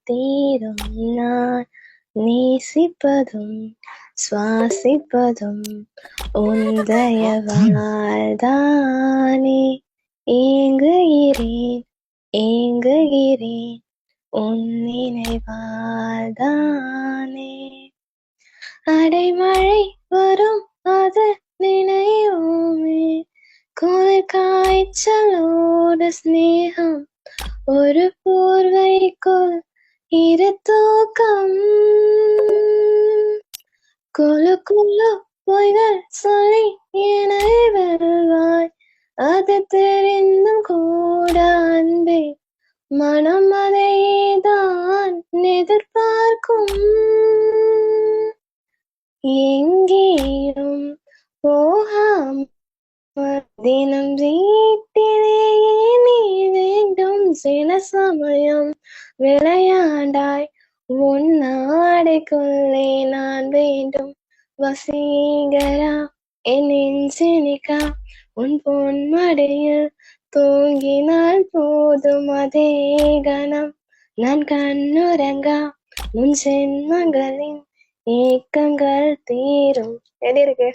தீரும். நான் நேசிப்பதும் சுவாசிப்பதும் உந்தயவாழ்தானே. ஏங்குகிறேன் ஏங்குகிறேன் உன் நினைவாழ்தானே. அடைமழை வரும் அது நினைவோமே, குளிர் காய்ச்சலோடு ஸ்நேகம், ஒரு போர்வைக்குள் இரு தூக்கம். குழு குழு பொய்கள் சொல்லி என்னை வெல்வாய், அது தெரிந்தும் கூட அன்பே மனம் அதைதான் எதிர்பார்க்கும். எங்கேயும் போகாமல் தினம் வீட்டிலேயே நீ வேண்டும். சில சமயம் விளையாண்டாய் உன் ஆடைக்குள்ளே நான் வேண்டும். வசீகரா என் நெஞ்சினிக்கா, உன் பொன்மடியில் தூங்கினால் போதும் அதே கணம். நான் கண்ணுறங்கா உன் ஜென்மங்களின் ஏக்கங்கள் தீரும். எப்படி இருக்கு?